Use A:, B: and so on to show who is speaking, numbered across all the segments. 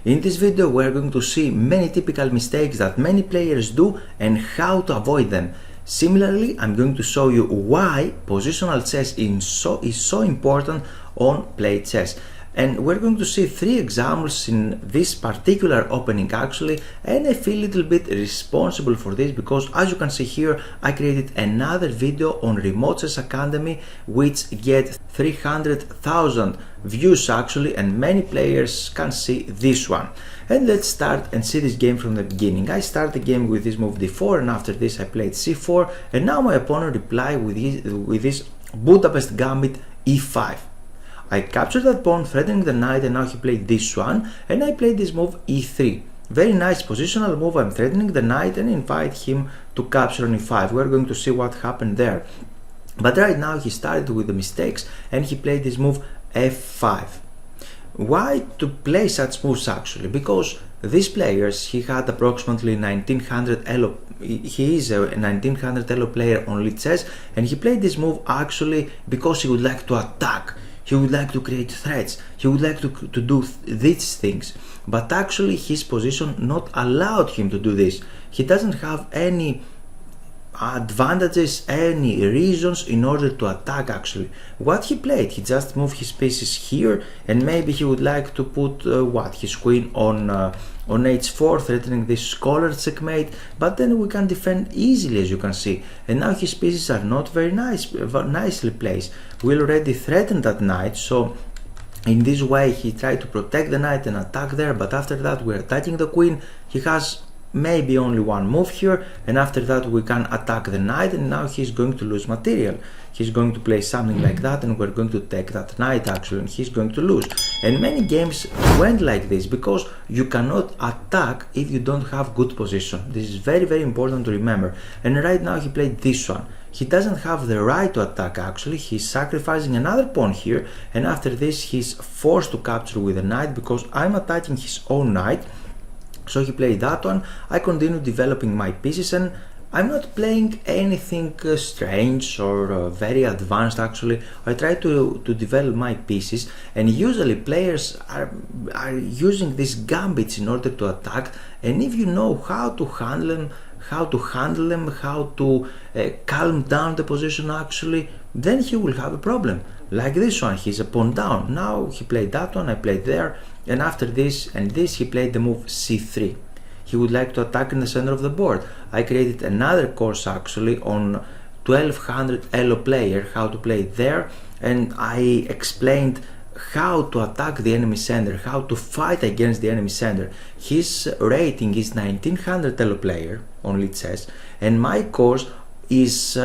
A: In this video we are going to see many typical mistakes that many players do and how to avoid them. Similarly, I'm going to show you why positional chess is so important on play chess. And we're going to see 3 examples in this particular opening actually, and I feel a little bit responsible for this because as you can see here, I created another video on Remote Chess Academy which get 300,000 views actually, and many players can see this one. And let's start and see this game from the beginning. I start the game with this move d4, and after this I played c4, and now my opponent replied with this Budapest Gambit e5. I captured that pawn, threatening the knight, and now he played this one, and I played this move e3. Very nice positional move. I'm threatening the knight and invite him to capture on e5. We're going to see what happened there. But right now he started with the mistakes and he played this move f5. Why to play such moves actually? Because these players, he had approximately 1900 elo. He is a 1900 elo player on Lichess, and he played this move actually because he would like to attack. He would like to create threats, he would like to do these things, but actually his position not allowed him to do this. He doesn't have any advantages, any reasons in order to attack actually. What he played, he just moved his pieces here, and maybe he would like to put his queen on h4, threatening this scholar checkmate, but then we can defend easily, as you can see. And now his pieces are not very nicely placed. We already threatened that knight, so in this way he tried to protect the knight and attack there, but after that we're attacking the queen. He has maybe only one move here, and after that we can attack the knight, and now he's going to lose material. He's going to play something like that, and we're going to take that knight actually, and he's going to lose. And many games went like this because you cannot attack if you don't have good position. This is very, very important to remember. And right now he played this one. He doesn't have the right to attack actually. He's sacrificing another pawn here, and after this he's forced to capture with a knight because I'm attacking his own knight. So he played that one. I continue developing my pieces, and I'm not playing anything strange or very advanced actually. I try to develop my pieces, and usually players are using these gambits in order to attack, and if you know how to handle them, how to calm down the position actually, then he will have a problem. Like this one, he's a pawn down. Now he played that one, I played there, and after this and this he played the move c3. He would like to attack in the center of the board. I created another course actually on 1200 elo player, how to play there, and I explained how to attack the enemy center, how to fight against the enemy center. His rating is 1900 elo player on Lichess, and my course is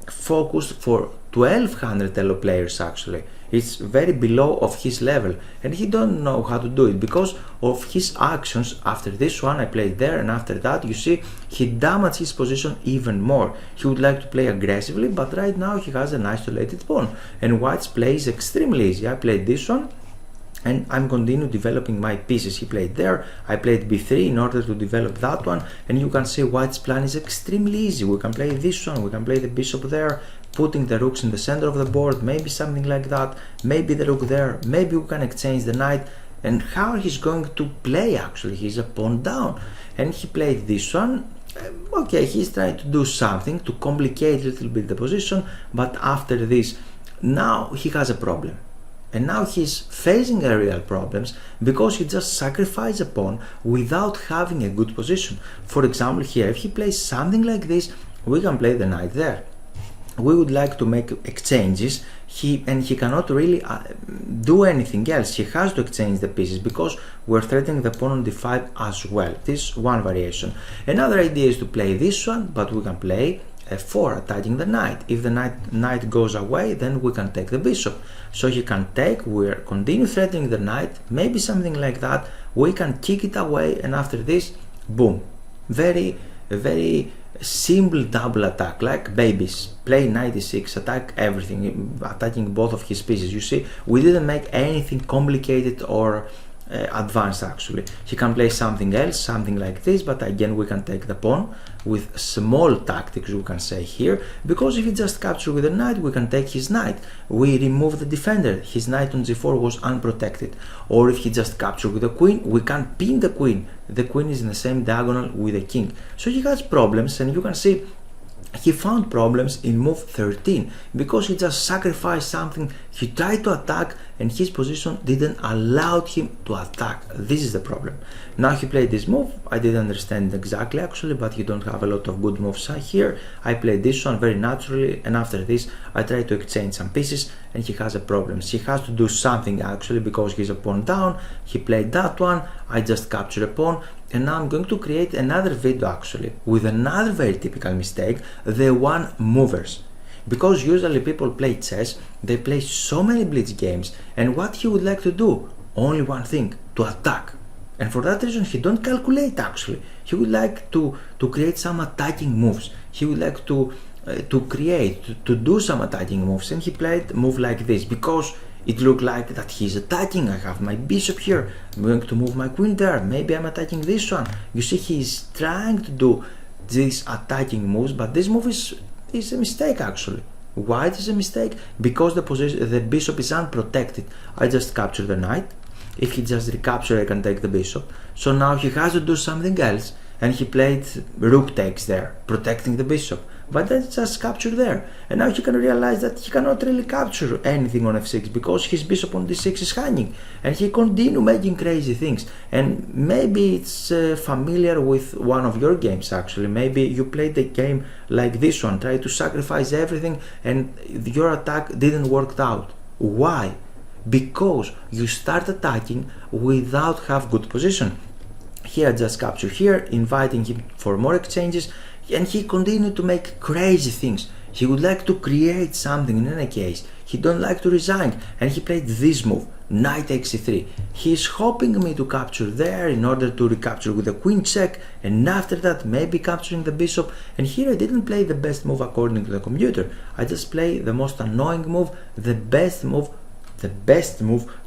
A: focused for 1200 elo players actually. It's very below of his level, and he don't know how to do it because of his actions. After this one I played there, and after that you see he damaged his position even more. He would like to play aggressively, but right now he has an isolated pawn, and white's play is extremely easy. I played this one, and I'm continuing developing my pieces. He played there, I played b3 in order to develop that one, and you can see white's plan is extremely easy. We can play this one, we can play the bishop there, putting the rooks in the center of the board, maybe something like that, maybe the rook there, maybe we can exchange the knight. And how he's going to play actually, he's a pawn down, and he played this one. Okay, he's trying to do something to complicate a little bit the position, but after this, now he has a problem. And now he's facing a real problems because he just sacrificed a pawn without having a good position. For example, here if he plays something like this, we can play the knight there. We would like to make exchanges, he cannot really do anything else. He has to exchange the pieces because we're threatening the pawn on d5 as well. This is one variation. Another idea is to play this one, but we can play f4, attacking the knight. If the knight goes away, then we can take the bishop. So he can take, we're continue threatening the knight, maybe something like that. We can kick it away, and after this, boom. Very simple double attack, like babies. Play knight e6, attack everything, attacking both of his pieces. You see, we didn't make anything complicated or advanced actually. He can play something else, something like this, but again we can take the pawn with small tactics, we can say here, because if he just captures with the knight, we can take his knight. We remove the defender, his knight on g4 was unprotected. Or if he just captures with the queen, we can pin the queen. The queen is in the same diagonal with the king. So he has problems, and you can see he found problems in move 13 because he just sacrificed something. He tried to attack and his position didn't allow him to attack. This is the problem. Now he played this move. I didn't understand exactly actually, but you don't have a lot of good moves here. I played this one very naturally, and after this I tried to exchange some pieces and he has a problem. He has to do something actually because he's a pawn down. He played that one. I just captured a pawn. And now I'm going to create another video actually with another very typical mistake, the one movers. Because usually people play chess, they play so many blitz games, and what he would like to do, only one thing, to attack. And for that reason he don't calculate actually. He would like to create some attacking moves. He would like to do some attacking moves, and he played a move like this because it looked like that he's attacking. I have my bishop here, I'm going to move my queen there, maybe I'm attacking this one. You see, he's trying to do these attacking moves, but this move is a mistake actually. Why it is a mistake? Because the bishop is unprotected. I just capture the knight. If he just recapture, I can take the bishop. So now he has to do something else, and he played rook takes there, protecting the bishop. But that's just capture there. And now he can realize that he cannot really capture anything on f6 because his bishop on d6 is hanging. And he continue making crazy things. And maybe it's familiar with one of your games actually. Maybe you played the game like this one, try to sacrifice everything and your attack didn't work out. Why? Because you start attacking without have good position. Here I just capture here, inviting him for more exchanges, and he continued to make crazy things. He would like to create something in any case. He don't like to resign, and he played this move, knight takes e3. He's hoping me to capture there in order to recapture with a queen check, and after that maybe capturing the bishop. And here I didn't play the best move according to the computer. I just play the most annoying move, the best move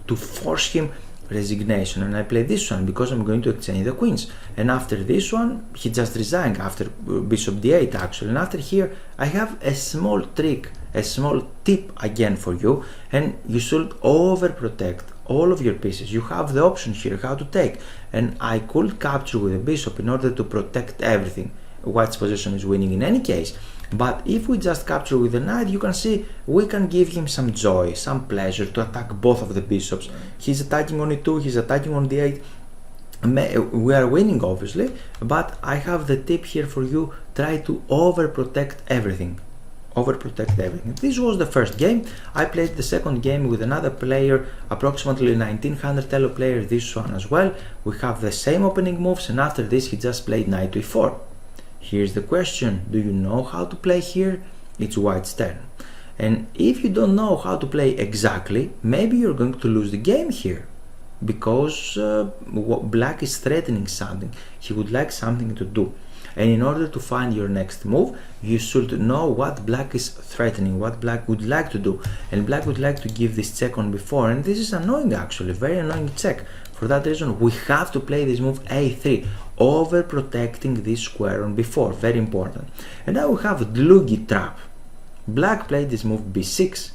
A: to force him resignation, and I play this one because I'm going to exchange the queens. And after this one he just resigned after bishop d8 actually. And after here I have a small trick, a small tip again for you, and you should overprotect all of your pieces. You have the option here how to take, and I could capture with the bishop in order to protect everything. White's position is winning in any case. But if we just capture with the knight, you can see we can give him some joy, some pleasure to attack both of the bishops. He's attacking on e2, he's attacking on d8. We are winning obviously, but I have the tip here for you. Try to overprotect everything. Overprotect everything. This was the first game. I played the second game with another player, approximately 1900 elo player, this one as well. We have the same opening moves, and after this he just played knight to e4. Here's the question, do you know how to play here? It's white's turn. And if you don't know how to play exactly, maybe you're going to lose the game here. Because black is threatening something. He would like something to do. And in order to find your next move, you should know what black is threatening, what black would like to do. And black would like to give this check on before. And this is annoying actually, very annoying check. For that reason, we have to play this move a3, overprotecting this square on before, very important. And now we have Dlugi trap. Black played this move b6.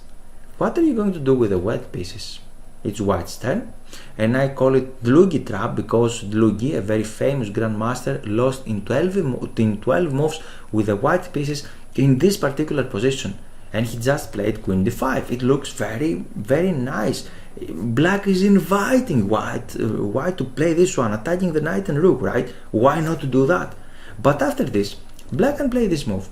A: What are you going to do with the white pieces? It's white's turn, and I call it Dlugi trap because Dlugi, a very famous grandmaster, lost in 12 moves with the white pieces in this particular position, and he just played queen d5. It looks very, very nice. Black is inviting white to play this one, attacking the knight and rook, right? Why not to do that? But after this, black can play this move.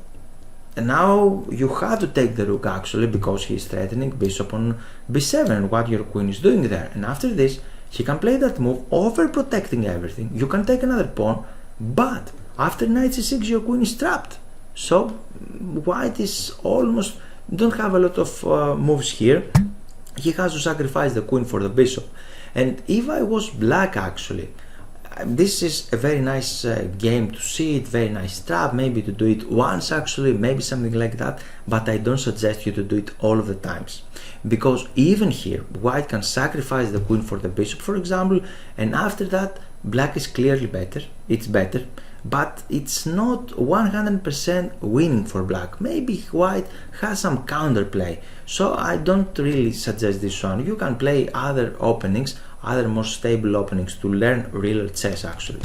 A: And now you have to take the rook actually because he is threatening bishop on b7 and what your queen is doing there. And after this, he can play that move, overprotecting everything. You can take another pawn, but after knight c6 your queen is trapped. So white is almost, don't have a lot of moves here. He has to sacrifice the queen for the bishop. And if I was black actually, This is a very nice game to see it, very nice trap, maybe to do it once actually, maybe something like that, but I don't suggest you to do it all of the times. Because even here, white can sacrifice the queen for the bishop, for example, and after that, black is clearly better, it's better, but it's not 100% winning for black. Maybe white has some counterplay, so I don't really suggest this one. You can play other openings, other more stable openings to learn real chess actually.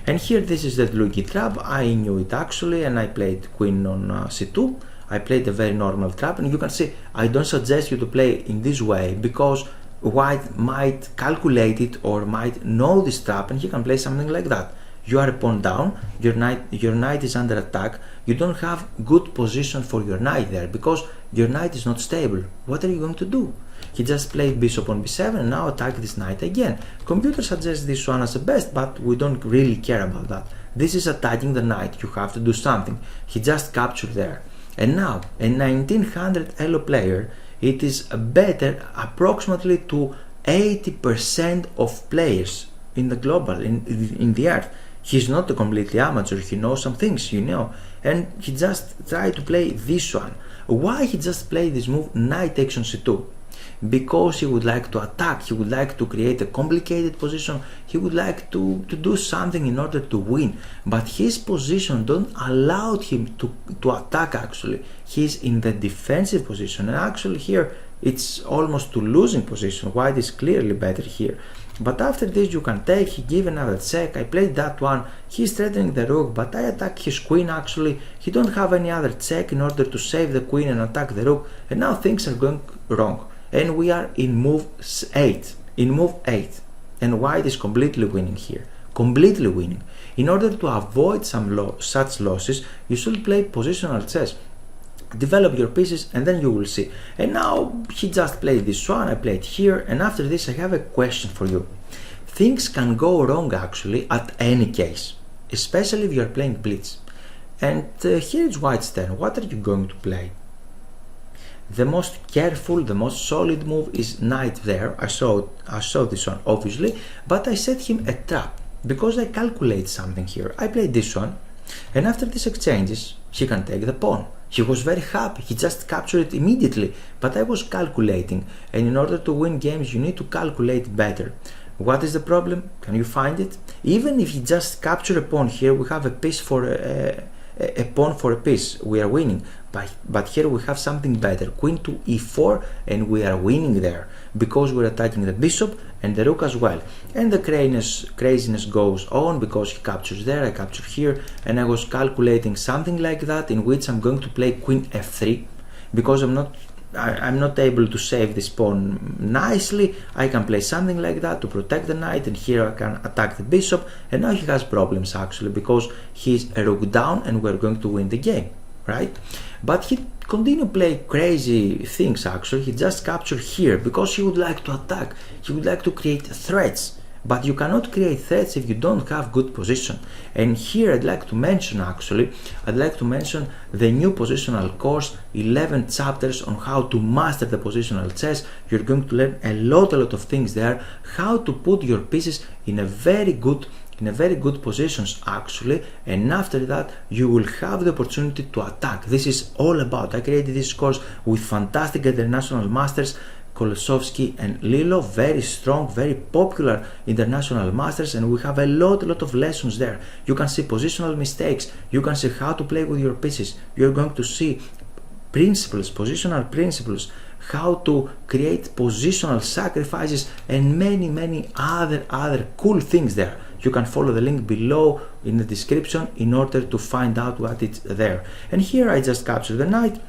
A: And here this is the Luigi trap. I knew it actually, and I played queen on c2. I played a very normal trap, and you can see I don't suggest you to play in this way because white might calculate it or might know this trap, and he can play something like that. You are a pawn down, your knight is under attack, you don't have good position for your knight there because your knight is not stable. What are you going to do? He just played bishop on b7 and now attack this knight again. Computer suggests this one as the best, but we don't really care about that. This is attacking the knight, you have to do something. He just captured there. And now, a 1900 elo player, it is better approximately to 80% of players in the global, in the earth. He's not a completely amateur, he knows some things, you know, and he just tried to play this one. Why he just played this move, knight takes on c2? Because he would like to attack, he would like to create a complicated position, he would like to do something in order to win, but his position don't allow him to attack actually. He's in the defensive position, and actually here it's almost to losing position. White is clearly better here. But after this you can take, he give another check, I played that one, he's threatening the rook, but I attack his queen actually, he don't have any other check in order to save the queen and attack the rook, and now things are going wrong. And we are in move 8, and white is completely winning here, completely winning. In order to avoid such losses, you should play positional chess. Develop your pieces and then you will see. And now he just played this one, I played here, and after this I have a question for you. Things can go wrong actually at any case, especially if you are playing blitz. And here is white's turn. What are you going to play? The most careful, the most solid move is knight there. I saw this one obviously, but I set him a trap because I calculate something here. I played this one, and after these exchanges he can take the pawn. He was very happy, he just captured it immediately, but I was calculating, and in order to win games you need to calculate better. What is the problem? Can you find it? Even if you just capture a pawn here, we have a piece for a pawn for a piece, we are winning, but here we have something better, queen to e4, and we are winning there because we're attacking the bishop and the rook as well. And the craziness goes on because he captures there, I capture here, and I was calculating something like that in which I'm going to play queen f3 because I'm not able to save this pawn nicely. I can play something like that to protect the knight, and here I can attack the bishop, and now he has problems actually because he's a rook down and we're going to win the game, right? But he continued play crazy things actually. He just captured here because he would like to attack, he would like to create threats. But you cannot create threats if you don't have good position. And here I'd like to mention the new positional course, 11 chapters on how to master the positional chess. You're going to learn a lot of things there, how to put your pieces in a very good positions actually, and after that you will have the opportunity to attack. This is all about. I created this course with fantastic international masters, Kolosovsky and Lilo, very strong, very popular international masters, and we have a lot of lessons there. You can see positional mistakes, you can see how to play with your pieces, you're going to see principles, positional principles, how to create positional sacrifices, and many other cool things there. You can follow the link below in the description in order to find out what is there. And here I just captured the knight.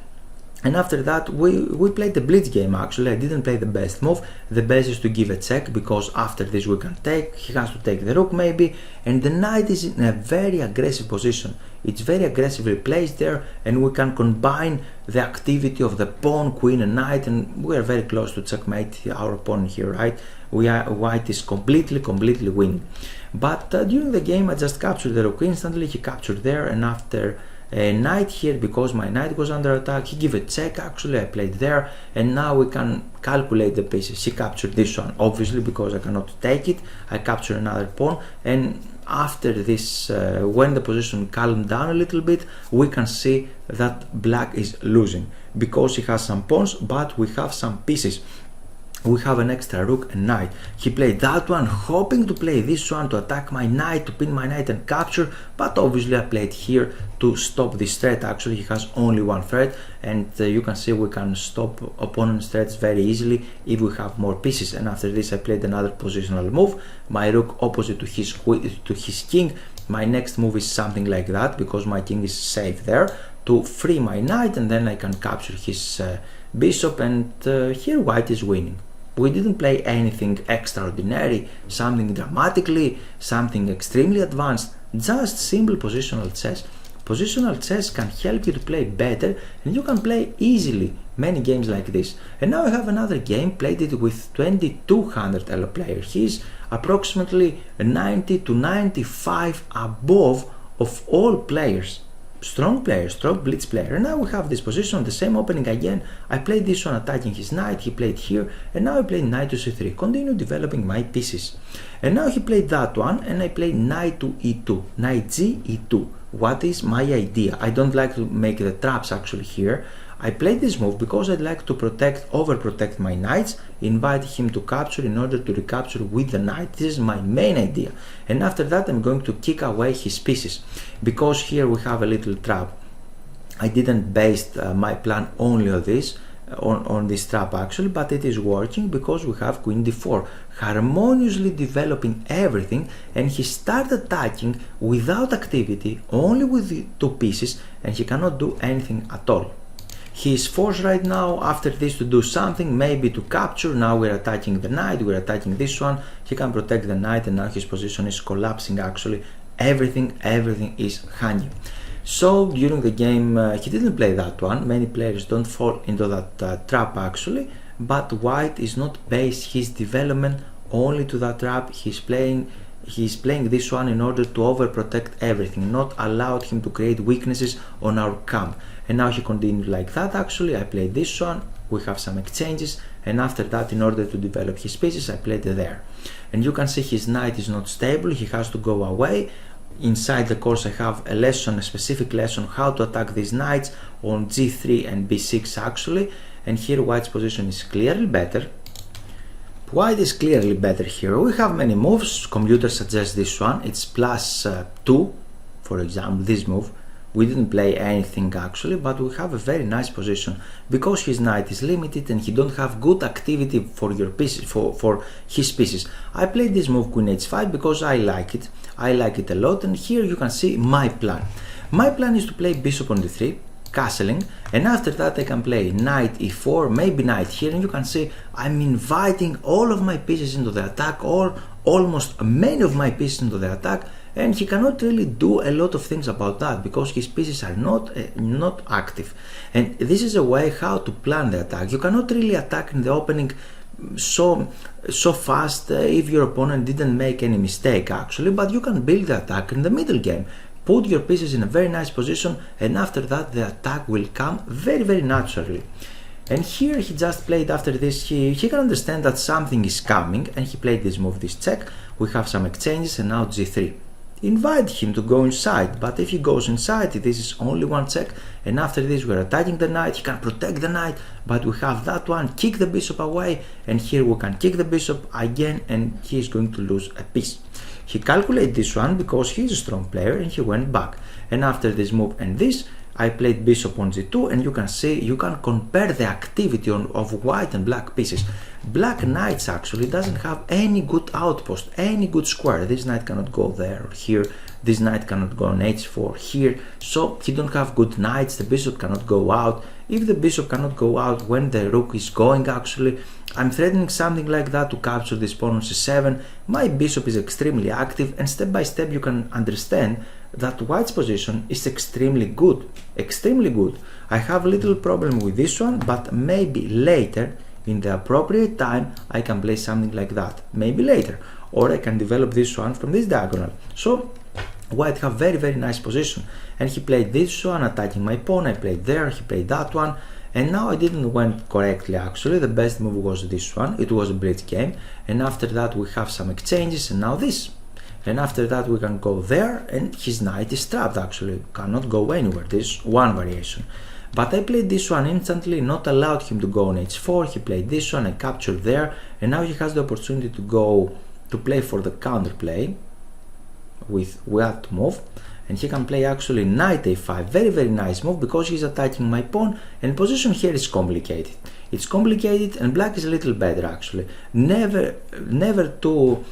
A: And after that we played the blitz game actually. I didn't play the best move. The best is to give a check because after this we can take, he has to take the rook maybe, and the knight is in a very aggressive position. It's very aggressively placed there, and we can combine the activity of the pawn, queen and knight, and we are very close to checkmate our opponent here, right? White is completely winning. But during the game I just captured the rook instantly, he captured there, and after knight here because my knight was under attack. He gave a check actually, I played there, and now we can calculate the pieces. He captured this one obviously because I cannot take it. I capture another pawn, and after this, when the position calmed down a little bit, we can see that black is losing because he has some pawns, but we have some pieces. We have an extra rook and knight. He played that one, hoping to play this one to attack my knight, to pin my knight and capture, but obviously I played here to stop this threat. Actually, he has only one threat, and you can see we can stop opponent's threats very easily if we have more pieces. And after this I played another positional move, my rook opposite to his king. My next move is something like that because my king is safe there, to free my knight, and then I can capture his bishop, and here white is winning. We didn't play anything extraordinary, something dramatically, something extremely advanced, just simple positional chess. Positional chess can help you to play better, and you can play easily many games like this. And now I have another game, played it with 2200 elo player. He's approximately 90 to 95 above of all players. Strong player, strong blitz player. And now we have this position, the same opening again. I played this one attacking his knight, he played here, and now I played knight to c3, continue developing my pieces. And now he played that one, and I played knight to e2, knight g e2. What is my idea? I don't like to make the traps actually here. I played this move because I'd like to overprotect my knights, invite him to capture in order to recapture with the knight. This is my main idea. And after that I'm going to kick away his pieces, because here we have a little trap. I didn't base my plan only on this, on this trap actually, but it is working because we have queen d4, harmoniously developing everything, and he started attacking without activity, only with the two pieces, and he cannot do anything at all. He is forced right now after this to do something, maybe to capture. Now we're attacking the knight, we're attacking this one, he can protect the knight, and now his position is collapsing actually. Everything is hanging. So during the game he didn't play that one. Many players don't fall into that trap actually, but white is not based his development only to that trap. He's playing this one in order to overprotect everything, not allowed him to create weaknesses on our camp. And now he continued like that actually. I played this one, we have some exchanges, and after that, in order to develop his pieces, I played there. And you can see his knight is not stable, he has to go away. Inside the course I have a lesson, a specific lesson how to attack these knights on g3 and b6 actually, and here white's position is clearly better. White is clearly better here. We have many moves, computer suggests this one, it's +2, for example, this move. We didn't play anything actually, but we have a very nice position because his knight is limited and he don't have good activity for your pieces, for his pieces. I played this move queen h5 because I like it a lot, and here you can see my plan. My plan is to play bishop on d3, castling, and after that I can play knight e4, maybe knight here, and you can see I'm inviting all of my pieces into the attack, or almost many of my pieces into the attack, and he cannot really do a lot of things about that because his pieces are not active. And this is a way how to plan the attack. You cannot really attack in the opening so fast if your opponent didn't make any mistake actually, but you can build the attack in the middle game. Put your pieces in a very nice position, and after that the attack will come very naturally. And here he just played, after this he can understand that something is coming, and he played this move, this check. We have some exchanges, and now g3. Invite him to go inside, but if he goes inside, this is only one check, and after this we're attacking the knight. He can protect the knight, but we have that one, kick the bishop away, and here we can kick the bishop again, and he is going to lose a piece. He calculated this one because he's a strong player, and he went back. And after this move and this, I played bishop on g2, and you can see, you can compare the activity of white and black pieces. Black knights actually doesn't have any good outpost, any good square. This knight cannot go there or here, this knight cannot go on h4 here, so he don't have good knights. The bishop cannot go out. If the bishop cannot go out when the rook is going actually, I'm threatening something like that to capture this pawn on c7. My bishop is extremely active, and step by step you can understand that white's position is extremely good, I have a little problem with this one, but maybe later, in the appropriate time, I can play something like that, maybe later, or I can develop this one from this diagonal. So white have very nice position, and he played this one attacking my pawn. I played there, he played that one, and now I didn't went correctly actually. The best move was this one. It was a blitz game, and after that we have some exchanges, and now this, and after that we can go there, and his knight is trapped actually, cannot go anywhere. This one variation. But I played this one instantly, not allowed him to go on h4. He played this one, I captured there, and now he has the opportunity to go to play for the counterplay with what to move, and he can play actually knight a5, very nice move, because he's attacking my pawn, and position here is complicated. It's complicated, and black is a little better actually. Never too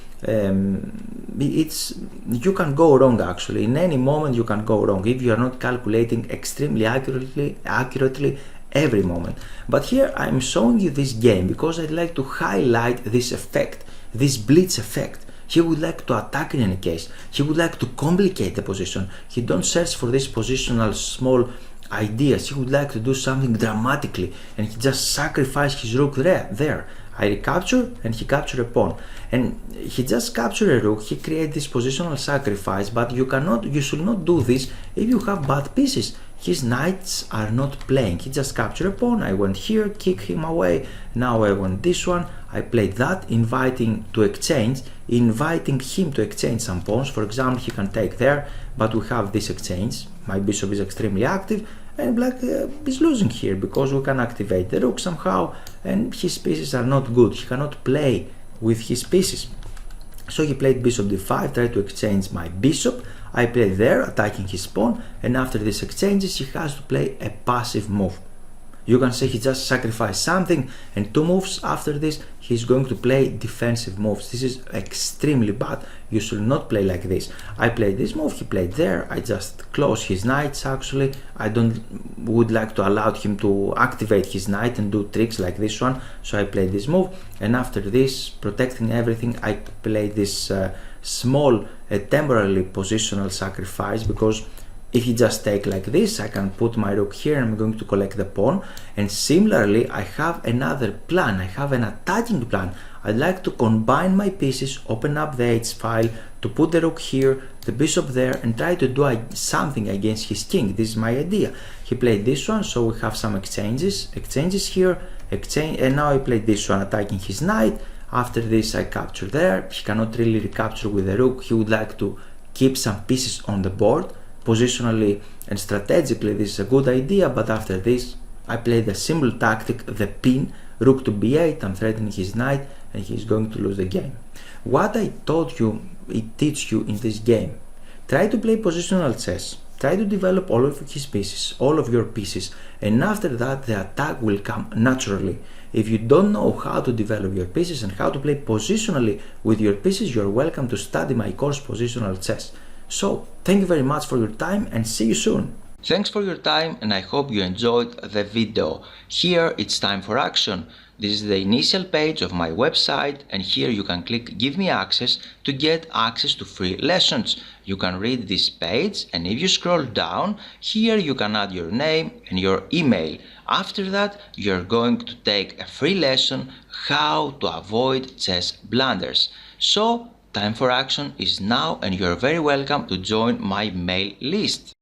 A: you can go wrong actually. In any moment you can go wrong if you are not calculating extremely accurately every moment. But here I'm showing you this game because I'd like to highlight this effect, this blitz effect. He would like to attack in any case. He would like to complicate the position. He don't search for these positional small ideas. He would like to do something dramatically, and he just sacrifice his rook there. I recapture, and he capture a pawn, and he just capture a rook. He create this positional sacrifice, but you should not do this if you have bad pieces. His knights are not playing. He just captured a pawn. I went here, kick him away. Now I went this one. I played that, inviting him to exchange some pawns. For example, he can take there, but we have this exchange. My bishop is extremely active, and black is losing here because we can activate the rook somehow, and his pieces are not good. He cannot play with his pieces. So he played bishop d5, tried to exchange my bishop. I played there, attacking his pawn, and after these exchanges he has to play a passive move. You can say he just sacrificed something, and 2 moves after this he's going to play defensive moves. This is extremely bad. You should not play like this. I played this move, he played there. I just close his knights actually. I would like to allow him to activate his knight and do tricks like this one. So I played this move, and after this, protecting everything, I played this small temporarily positional sacrifice, because if you just take like this, I can put my rook here and I'm going to collect the pawn. And similarly, I have another plan. I have an attacking plan. I'd like to combine my pieces, open up the h file, to put the rook here, the bishop there, and try to do something against his king. This is my idea. He played this one, so we have some exchanges here, and now I played this one, attacking his knight. After this, I capture there. He cannot really recapture with the rook. He would like to keep some pieces on the board. Positionally and strategically, this is a good idea, but after this, I played the simple tactic, the pin, rook to b8. I'm threatening his knight, and he's going to lose the game. What I taught you, it teaches you in this game. Try to play positional chess. Try to develop all of his pieces, all of your pieces, and after that, the attack will come naturally. If you don't know how to develop your pieces and how to play positionally with your pieces, you're welcome to study my course, Positional Chess. So, thank you very much for your time, and see you soon. Thanks for your time, and I hope you enjoyed the video. Here it's time for action. This is the initial page of my website, and here you can click Give me access to get access to free lessons. You can read this page, and if you scroll down, here you can add your name and your email. After that, you're going to take a free lesson how to avoid chess blunders. So, time for action is now, and you're very welcome to join my mail list.